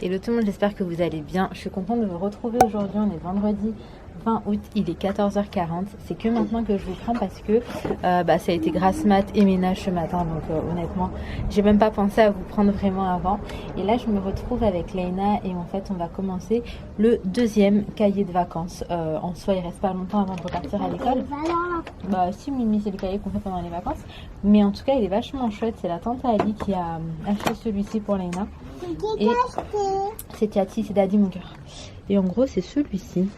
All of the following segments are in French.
Hello tout le monde, j'espère que vous allez bien. Je suis contente de vous retrouver aujourd'hui. On est vendredi 20 août, il est 14h40. C'est que maintenant que je vous prends parce que ça a été grasse mat et ménage ce matin. Donc honnêtement, j'ai même pas pensé à vous prendre vraiment avant. Et là, je me retrouve avec Leïna et en fait, on va commencer le deuxième cahier de vacances. En soi, il reste pas longtemps avant de repartir à l'école. Bah si, Mimi, c'est le cahier qu'on fait pendant les vacances. Mais en tout cas, il est vachement chouette. C'est la tante Ali qui a acheté celui-ci pour Leïna. Et c'est Tiati, c'est Daddy mon cœur. Et en gros, c'est celui-ci.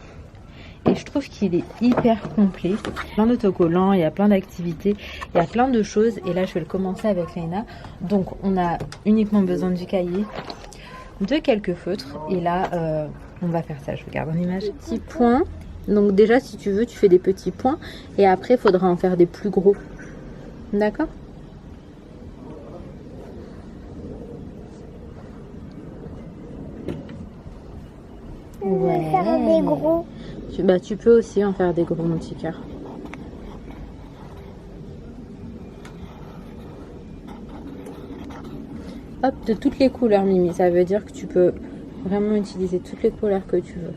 Et je trouve qu'il est hyper complet. Plein d'autocollants, il y a plein d'activités, il y a plein de choses. Et là, je vais le commencer avec Leïna. Donc, on a uniquement besoin du cahier, de quelques feutres. Et là, on va faire ça. Je regarde en image. Petits points. Donc déjà, si tu veux, tu fais des petits points. Et après, il faudra en faire des plus gros. D'accord ? Ouais. Faire des gros. Tu peux aussi en faire des gros, mon petit cœur. Hop, de toutes les couleurs, Mimi. Ça veut dire que tu peux vraiment utiliser toutes les couleurs que tu veux.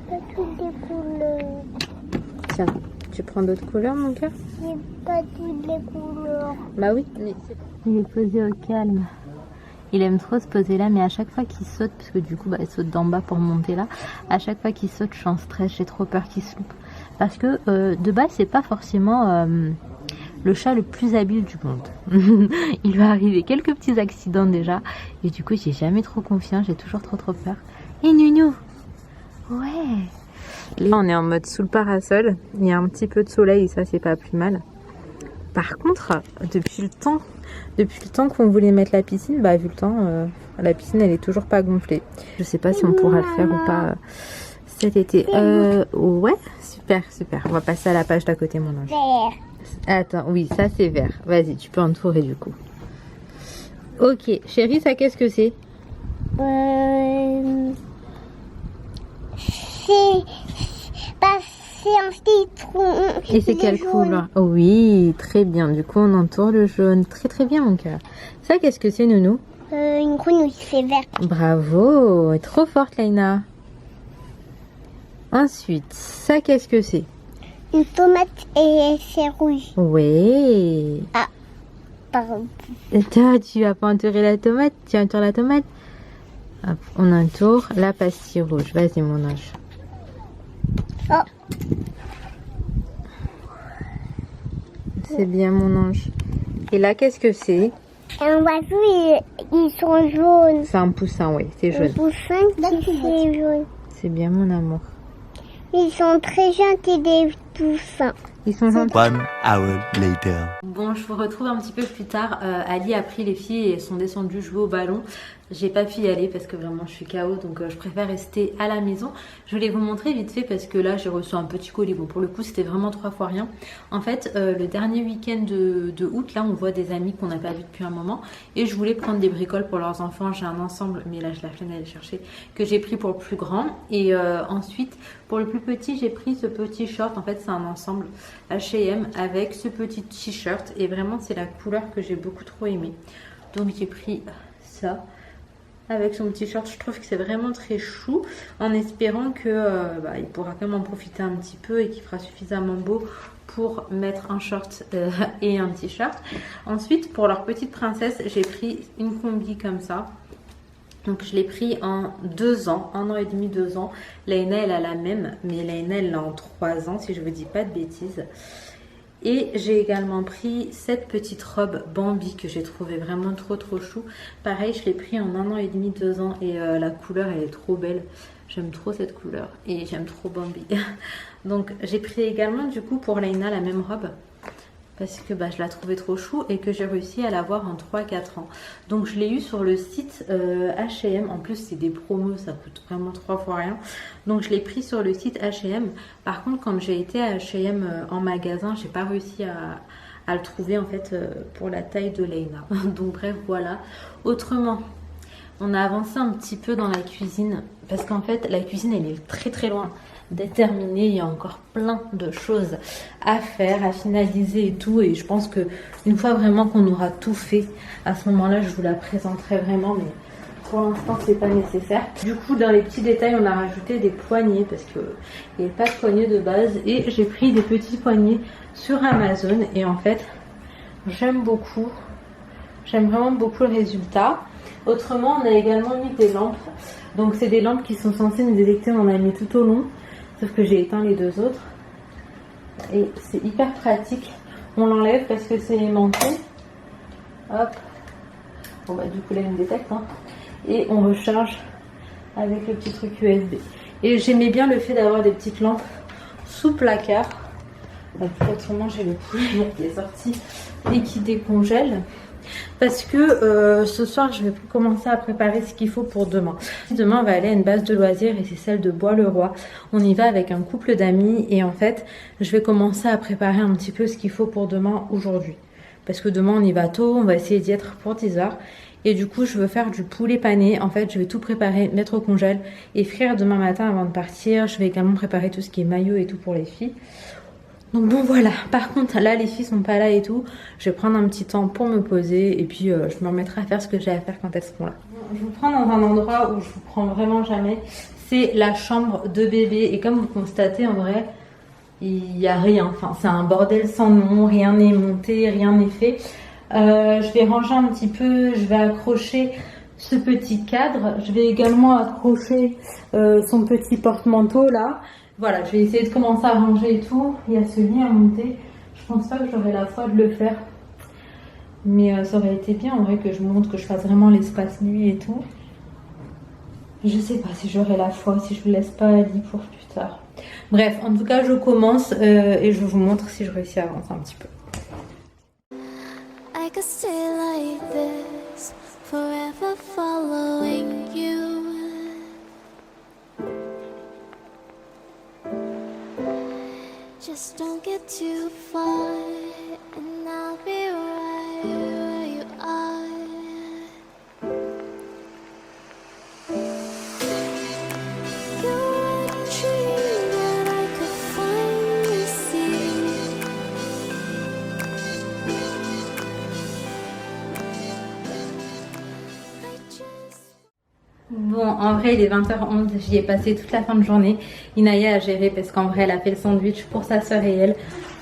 Pas toutes les couleurs. Tiens, tu prends d'autres couleurs, mon cœur? J'ai pas toutes les couleurs. Bah oui, mais il est posé au calme. Il aime trop se poser là, mais à chaque fois qu'il saute, parce que du coup, il saute d'en bas pour monter là, à chaque fois qu'il saute, je suis en stress, j'ai trop peur qu'il se loupe. Parce que de base, c'est pas forcément le chat le plus habile du monde. Il va arriver quelques petits accidents déjà, et du coup, j'ai jamais trop confiance, j'ai toujours trop peur. Et Nounou! Ouais! Là, on est en mode sous le parasol. Il y a un petit peu de soleil, ça, c'est pas plus mal. Par contre, depuis le temps qu'on voulait mettre la piscine, vu le temps, la piscine, elle est toujours pas gonflée. Je sais pas si on pourra le faire ou pas cet été. Ouais, super. On va passer à la page d'à côté, mon ange. Vert. Attends, oui, ça, c'est vert. Vas-y, tu peux entourer, du coup. Ok, chérie, ça, qu'est-ce que c'est? C'est un citron. Et c'est quelle couleur? Oui, très bien. Du coup, on entoure le jaune. Très bien, mon cœur. Ça, qu'est-ce que c'est, Nounou? Une grenouille, c'est vert. Bravo, trop forte, Leïna. Ensuite, ça, qu'est-ce que c'est? Une tomate et c'est rouge. Oui. Ah, pardon. Et toi, tu vas pas entourer la tomate? Tu entoures la tomate? Hop, on entoure la pastille rouge. Vas-y, mon ange. Oh. C'est bien, mon ange. Et là, qu'est-ce que c'est? Un oiseau, ils sont jaunes. C'est un poussin, oui, c'est jaune. Un poussin qui est jaune. C'est bien, mon amour. Ils sont très gentils, des poussins. Ils sont gentils. 1 hour later. Bon, je vous retrouve un petit peu plus tard. Ali a pris les filles et sont descendues jouer au ballon. J'ai pas pu y aller parce que vraiment je suis KO, donc je préfère rester à la maison. Je voulais vous montrer vite fait parce que là j'ai reçu un petit colis. Bon, pour le coup c'était vraiment 3 fois rien. En fait, le dernier week-end de août, là on voit des amis qu'on n'a pas vus depuis un moment. Et je voulais prendre des bricoles pour leurs enfants. J'ai un ensemble, mais là je la flemme d'aller chercher, que j'ai pris pour le plus grand. Et ensuite, pour le plus petit, j'ai pris ce petit short. En fait, c'est un ensemble H&M avec ce petit t-shirt. Et vraiment, c'est la couleur que j'ai beaucoup trop aimée. Donc j'ai pris ça. Avec son petit short, je trouve que c'est vraiment très chou, en espérant que il pourra quand même en profiter un petit peu et qu'il fera suffisamment beau pour mettre un short et un t-shirt. Ensuite, pour leur petite princesse, j'ai pris une combi comme ça. Donc je l'ai pris en 2 ans, 1 an et demi, 2 ans. Leïna, elle a la même, mais Leïna, elle l'a en 3 ans, si je ne vous dis pas de bêtises. Et j'ai également pris cette petite robe Bambi que j'ai trouvé vraiment trop chou. Pareil, je l'ai pris en 1 an et demi, 2 ans. Et la couleur, elle est trop belle. J'aime trop cette couleur. Et j'aime trop Bambi. Donc j'ai pris également du coup pour Leïna la même robe. Parce que je la trouvais trop chou et que j'ai réussi à l'avoir en 3-4 ans. Donc je l'ai eu sur le site H&M. En plus c'est des promos, ça coûte vraiment 3 fois rien. Donc je l'ai pris sur le site H&M. Par contre quand j'ai été à H&M en magasin, j'ai pas réussi à le trouver en fait pour la taille de Leïna. Donc bref voilà. Autrement, on a avancé un petit peu dans la cuisine parce qu'en fait la cuisine elle est très très loin d'être terminée. Il y a encore plein de choses à faire, à finaliser et tout, et je pense que une fois vraiment qu'on aura tout fait, à ce moment là je vous la présenterai vraiment, mais pour l'instant c'est pas nécessaire. Du coup dans les petits détails on a rajouté des poignées parce que il n'y avait pas de poignées de base, et j'ai pris des petits poignets sur Amazon, et en fait j'aime beaucoup, j'aime vraiment beaucoup le résultat. Autrement on a également mis des lampes, donc c'est des lampes qui sont censées nous détecter, on en a mis tout au long, sauf que j'ai éteint les deux autres et c'est hyper pratique. On l'enlève parce que c'est aimanté, hop, bon bah du coup là il me détecte hein. Et on recharge avec le petit truc USB. Et j'aimais bien le fait d'avoir des petites lampes sous placard. Donc autrement j'ai le poulet qui est sorti et qui décongèle. Parce que ce soir je vais commencer à préparer ce qu'il faut pour demain. Demain on va aller à une base de loisirs et c'est celle de Bois-le-Roi. On y va avec un couple d'amis et en fait je vais commencer à préparer un petit peu ce qu'il faut pour demain aujourd'hui. Parce que demain on y va tôt, on va essayer d'y être pour 10 h. Et du coup je veux faire du poulet pané. En fait je vais tout préparer, mettre au congèle et frire demain matin avant de partir. Je vais également préparer tout ce qui est maillot et tout pour les filles. Donc bon voilà, par contre là les filles sont pas là et tout, je vais prendre un petit temps pour me poser et puis je me remettrai à faire ce que j'ai à faire quand elles seront là. Je vous prends dans un endroit où je vous prends vraiment jamais, c'est la chambre de bébé, et comme vous constatez en vrai il n'y a rien, enfin c'est un bordel sans nom, rien n'est monté, rien n'est fait. Je vais ranger un petit peu, je vais accrocher ce petit cadre, je vais également accrocher son petit porte-manteau là. Voilà, je vais essayer de commencer à ranger et tout. Il y a ce lit à monter. Je pense pas que j'aurai la foi de le faire. Mais ça aurait été bien en vrai que je monte, que je fasse vraiment l'espace nuit et tout. Je sais pas si j'aurai la foi, si je vous laisse pas à lit pour plus tard. Bref, en tout cas je commence et je vous montre si je réussis à avancer un petit peu. I could stay like this, forever following you. Just don't get too far, and I'll be right where you are. You're a dream that I could finally see. I just... Bon, en vrai il est 20h11, j'y ai passé toute la fin de journée. Inaya a géré parce qu'en vrai elle a fait le sandwich pour sa soeur et elle.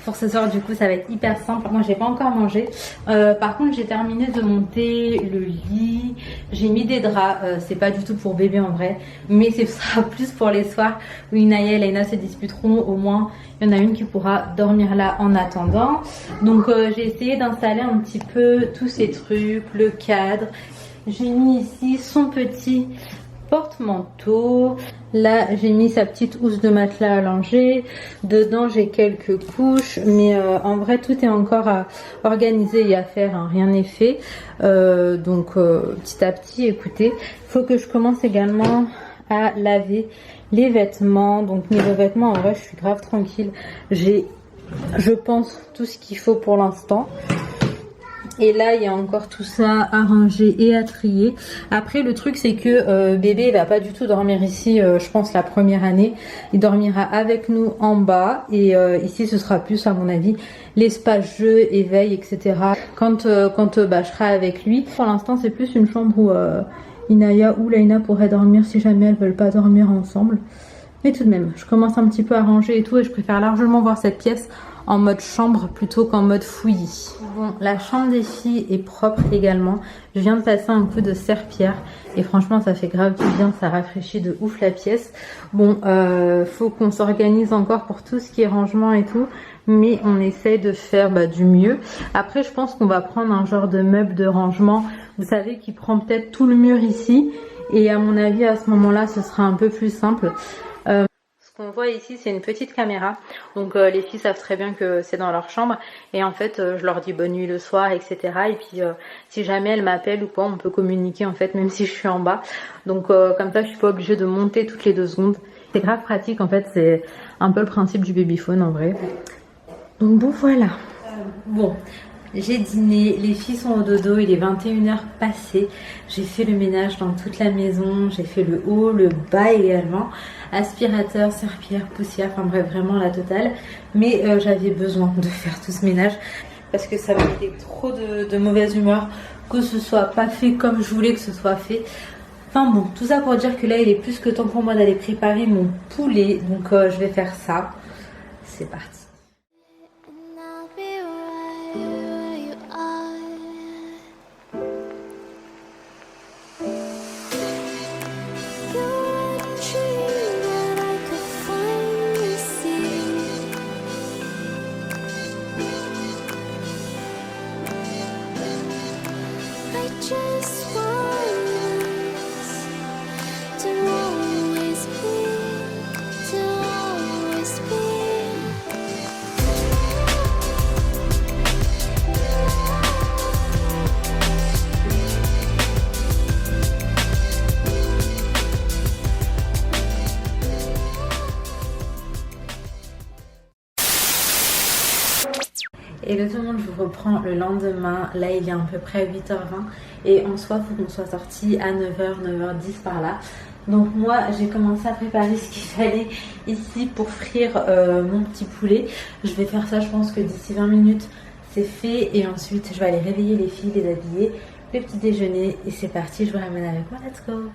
Pour ce soir du coup ça va être hyper simple. Moi j'ai pas encore mangé. Par contre j'ai terminé de monter le lit. J'ai mis des draps, c'est pas du tout pour bébé en vrai, mais ce sera plus pour les soirs où Inaya et Laina se disputeront. Au moins il y en a une qui pourra dormir là en attendant. Donc j'ai essayé d'installer un petit peu tous ces trucs, le cadre. J'ai mis ici son petit porte-manteau. Là, j'ai mis sa petite housse de matelas allongée. Dedans, j'ai quelques couches. Mais en vrai, tout est encore à organiser et à faire. Hein. Rien n'est fait. Donc, petit à petit, écoutez. Il faut que je commence également à laver les vêtements. Donc, niveau vêtements, en vrai, je suis grave tranquille. J'ai, je pense, tout ce qu'il faut pour l'instant. Et là il y a encore tout ça à ranger et à trier. Après le truc c'est que bébé va pas du tout dormir ici, je pense la première année. Il dormira avec nous en bas. Et ici ce sera plus à mon avis l'espace jeu, éveil, etc. Quand je serai avec lui. Pour l'instant c'est plus une chambre où Inaya ou Laina pourraient dormir si jamais elles veulent pas dormir ensemble. Mais tout de même je commence un petit peu à ranger et tout, et je préfère largement voir cette pièce en mode chambre plutôt qu'en mode fouillis. Bon, la chambre des filles est propre également. Je viens de passer un coup de serpillère et franchement ça fait grave du bien, ça rafraîchit de ouf la pièce. Bon, faut qu'on s'organise encore pour tout ce qui est rangement et tout, mais on essaie de faire du mieux. Après je pense qu'on va prendre un genre de meuble de rangement, vous savez, qui prend peut-être tout le mur ici, et à mon avis à ce moment là ce sera un peu plus simple. Ce qu'on voit ici c'est une petite caméra, donc les filles savent très bien que c'est dans leur chambre, et en fait je leur dis bonne nuit le soir, etc. Et puis si jamais elles m'appellent ou quoi, on peut communiquer en fait même si je suis en bas, donc comme ça je suis pas obligée de monter toutes les 2 secondes. C'est grave pratique en fait, c'est un peu le principe du babyphone en vrai. Donc bon voilà. Bon, J'ai dîné, les filles sont au dodo, il est 21h passé. J'ai fait le ménage dans toute la maison, j'ai fait le haut, le bas également. Aspirateur, serpillère, poussière, enfin bref, vraiment la totale. Mais j'avais besoin de faire tout ce ménage parce que ça me mettait trop de mauvaise humeur que ce soit pas fait comme je voulais que ce soit fait. Enfin bon, tout ça pour dire que là il est plus que temps pour moi d'aller préparer mon poulet. Donc je vais faire ça. C'est parti. And I'll be right where you are. You're a dream that I could finally see. I just want us to always be, to always be. Et tout le monde, je vous reprends le lendemain. Là, il est à peu près 8h20. Et en soi, il faut qu'on soit sorti à 9h, 9h10 par là. Donc moi, j'ai commencé à préparer ce qu'il fallait ici pour frire mon petit poulet. Je vais faire ça, je pense que d'ici 20 minutes, c'est fait. Et ensuite, je vais aller réveiller les filles, les habiller, le petit déjeuner. Et c'est parti, je vous ramène avec moi. Let's go!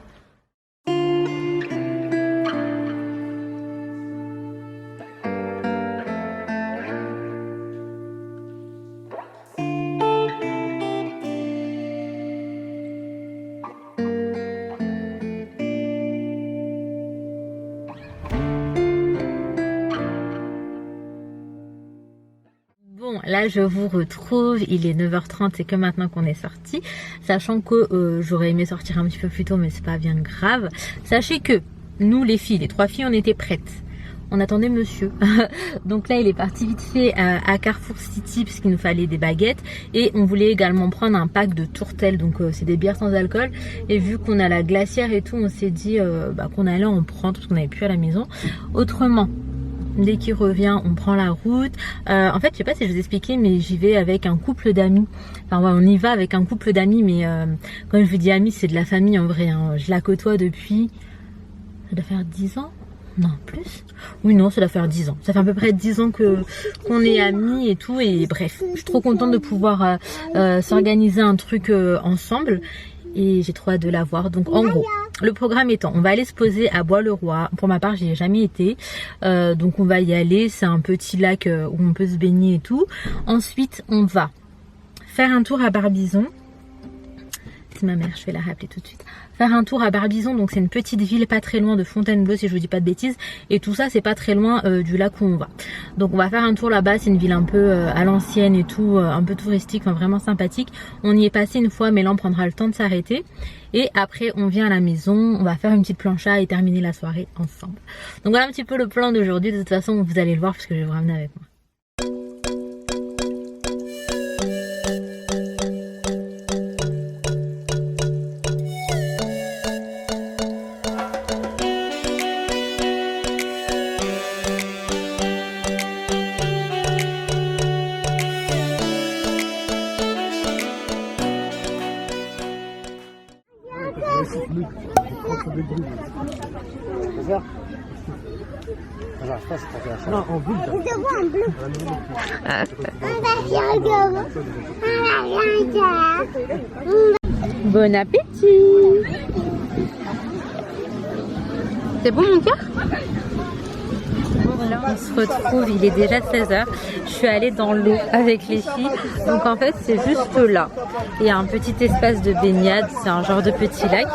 Bon, là je vous retrouve, il est 9h30, c'est que maintenant qu'on est sorti, sachant que j'aurais aimé sortir un petit peu plus tôt, mais c'est pas bien grave. Sachez que nous les filles, les 3 filles, on était prêtes. On attendait monsieur. Donc là il est parti vite fait à Carrefour City parce qu'il nous fallait des baguettes. Et on voulait également prendre un pack de tourtelles. Donc c'est des bières sans alcool. Et vu qu'on a la glacière et tout, on s'est dit qu'on allait en prendre parce qu'on n'avait plus à la maison. Autrement, dès qu'il revient, on prend la route. En fait, je sais pas si je vous ai expliqué, mais j'y vais avec un couple d'amis. Enfin, ouais, on y va avec un couple d'amis, mais quand je vous dis amis, c'est de la famille en vrai. Hein. Je la côtoie depuis, ça doit faire 10 ans. Non, plus. Oui, non, ça doit faire 10 ans. Ça fait à peu près 10 ans qu'on est amis et tout. Et bref, je suis trop contente de pouvoir s'organiser un truc ensemble. Et j'ai trop hâte de la voir. Donc en gros, le programme étant, on va aller se poser à Bois-le-Roi. Pour ma part, j'y ai jamais été. Donc on va y aller. C'est un petit lac où on peut se baigner et tout. Ensuite, on va faire un tour à Barbizon. C'est ma mère, je vais la rappeler tout de suite. Faire un tour à Barbizon, donc c'est une petite ville pas très loin de Fontainebleau si je vous dis pas de bêtises. Et tout ça, c'est pas très loin du lac où on va. Donc on va faire un tour là-bas, c'est une ville un peu à l'ancienne et tout, un peu touristique, enfin vraiment sympathique. On y est passé une fois, mais là on prendra le temps de s'arrêter. Et après on vient à la maison, on va faire une petite plancha et terminer la soirée ensemble. Donc voilà un petit peu le plan d'aujourd'hui. De toute façon vous allez le voir parce que je vais vous ramener avec moi. Non, en bleu. Je te vois en bleu. Bon appétit. C'est bon mon cœur? Là on se retrouve, il est déjà 16h. Je suis allée dans l'eau avec les filles. Donc en fait c'est juste là. Il y a un petit espace de baignade, c'est un genre de petit lac.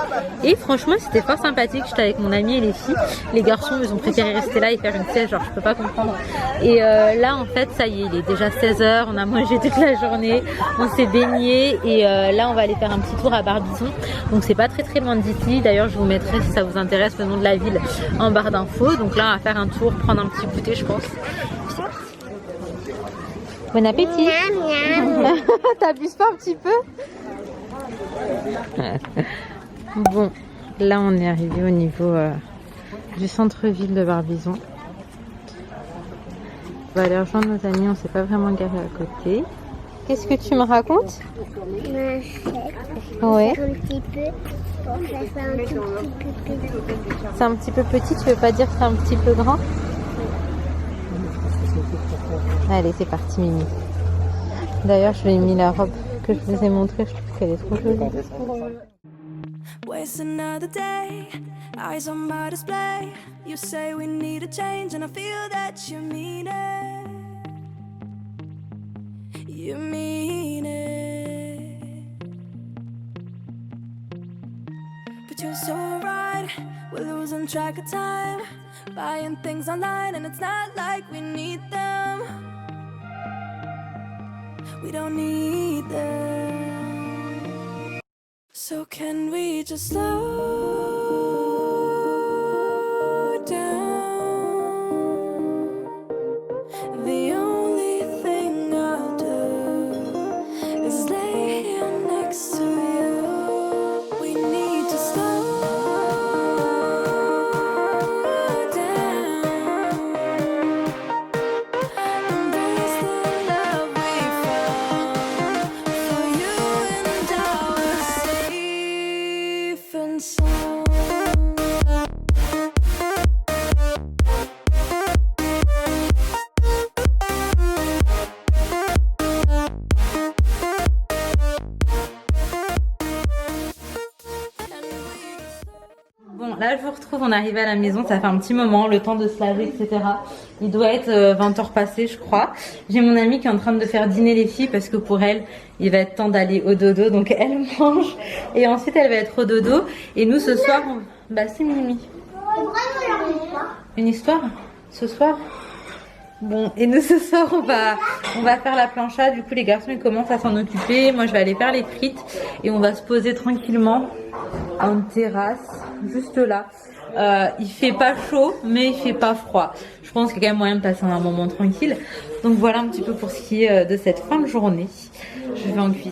Et franchement c'était fort sympathique. J'étais avec mon ami et les filles. Les garçons ils ont préféré rester là et faire une sieste, genre je peux pas comprendre. Et là en fait ça y est, il est déjà 16h. On a mangé toute la journée, on s'est baigné. Et là on va aller faire un petit tour à Barbizon. Donc c'est pas très très loin d'ici. D'ailleurs je vous mettrai si ça vous intéresse le nom de la ville en barre d'infos. Donc là on va faire un tour, prendre un petit goûter je pense. Bon appétit. T'abuses pas un petit peu? Bon, là on est arrivé au niveau du centre-ville de Barbizon. On va aller rejoindre nos amis, on s'est pas vraiment garé à côté. Qu'est-ce que tu me racontes? Ma chèque. Ouais. Un petit peu pour faire ça un tout petit peu plus grand. C'est un petit peu petit, tu veux pas dire que c'est un petit peu grand? Allez, c'est parti Mimi. D'ailleurs, je lui ai mis la robe que je vous ai montrée, je trouve qu'elle est trop jolie. Waste another day, eyes on my display. You say we need a change, and I feel that you mean it. You mean it. But you're so right, we're losing track of time. Buying things online, and it's not like we need them. We don't need them. So can we just slow down? The only thing I'll do is lay here next to you. We need to slow down. Embrace the love we found. For you and I were safe and sound. Bon, là je vous retrouve, on est arrivé à la maison, ça fait un petit moment, le temps de se laver, etc. Il doit être 20h passé, je crois. J'ai mon amie qui est en train de faire dîner les filles parce que pour elle, il va être temps d'aller au dodo, donc elle mange et ensuite elle va être au dodo. Et nous ce soir, bah c'est Mimi. Une histoire ce soir? Bon, et nous ce soir on va faire la plancha, du coup les garçons ils commencent à s'en occuper, moi je vais aller faire les frites et on va se poser tranquillement en terrasse, juste là. Il fait pas chaud mais il fait pas froid. Je pense qu'il y a quand même moyen de passer un moment tranquille. Donc voilà un petit peu pour ce qui est de cette fin de journée. Je vais en cuisine.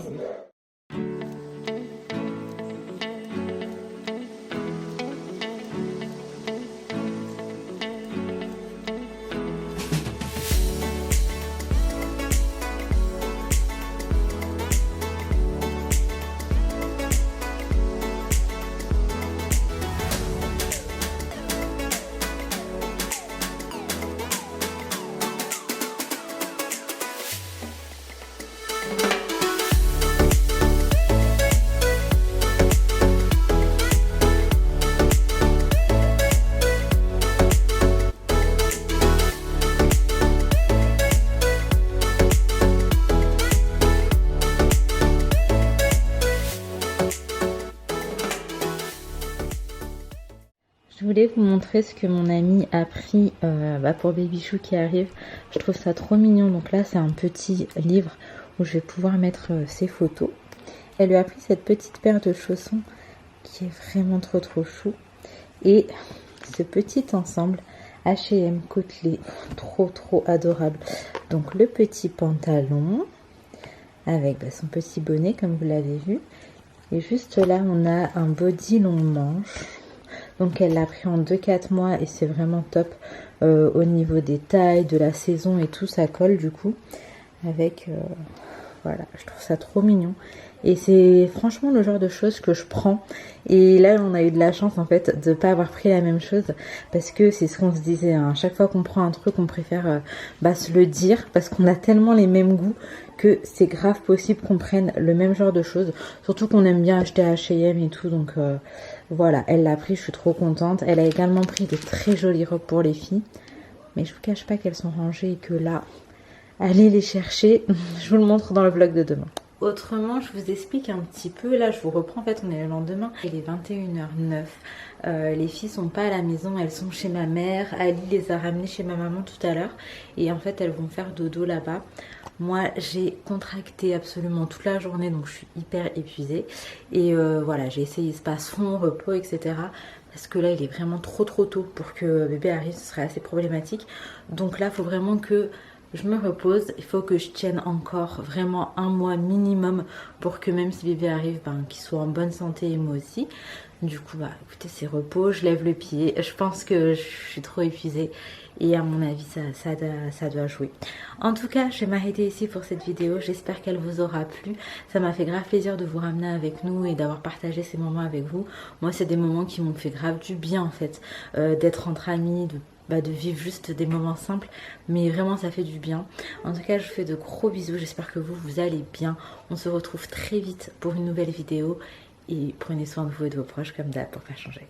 Je voulais vous montrer ce que mon amie a pris pour Babychou qui arrive. Je trouve ça trop mignon. Donc là, c'est un petit livre où je vais pouvoir mettre ses photos. Elle lui a pris cette petite paire de chaussons qui est vraiment trop chou. Et ce petit ensemble H&M côtelé, trop adorable. Donc le petit pantalon avec son petit bonnet comme vous l'avez vu. Et juste là, on a un body long manche. Donc elle l'a pris en 2-4 mois et c'est vraiment top au niveau des tailles, de la saison et tout, ça colle du coup. Avec, voilà, je trouve ça trop mignon. Et c'est franchement le genre de choses que je prends. Et là, on a eu de la chance en fait de ne pas avoir pris la même chose. Parce que c'est ce qu'on se disait, hein. À chaque fois qu'on prend un truc, on préfère se le dire. Parce qu'on a tellement les mêmes goûts que c'est grave possible qu'on prenne le même genre de choses. Surtout qu'on aime bien acheter à H&M et tout. Donc voilà, elle l'a pris, je suis trop contente. Elle a également pris de très jolies robes pour les filles. Mais je vous cache pas qu'elles sont rangées et que là, allez les chercher. Je vous le montre dans le vlog de demain. Autrement, je vous explique un petit peu. Là, je vous reprends. En fait, on est le lendemain. Il est 21h09. Les filles sont pas à la maison. Elles sont chez ma mère. Ali les a ramenées chez ma maman tout à l'heure. Et en fait, elles vont faire dodo là-bas. Moi, j'ai contracté absolument toute la journée. Donc, je suis hyper épuisée. Et voilà, j'ai essayé espace fond, repos, etc. Parce que là, il est vraiment trop tôt pour que bébé arrive. Ce serait assez problématique. Donc là, il faut vraiment que je me repose. Il faut que je tienne encore vraiment un mois minimum pour que même si bébé arrive, qu'il soit en bonne santé et moi aussi. Du coup, écoutez, c'est repos, je lève le pied. Je pense que je suis trop épuisée et à mon avis, ça doit jouer. En tout cas, je vais m'arrêter ici pour cette vidéo. J'espère qu'elle vous aura plu. Ça m'a fait grave plaisir de vous ramener avec nous et d'avoir partagé ces moments avec vous. Moi, c'est des moments qui m'ont fait grave du bien en fait, d'être entre amis, de vivre juste des moments simples, mais vraiment ça fait du bien. En tout cas, je vous fais de gros bisous. J'espère que vous allez bien. On se retrouve très vite pour une nouvelle vidéo. Et prenez soin de vous et de vos proches comme d'hab pour pas changer.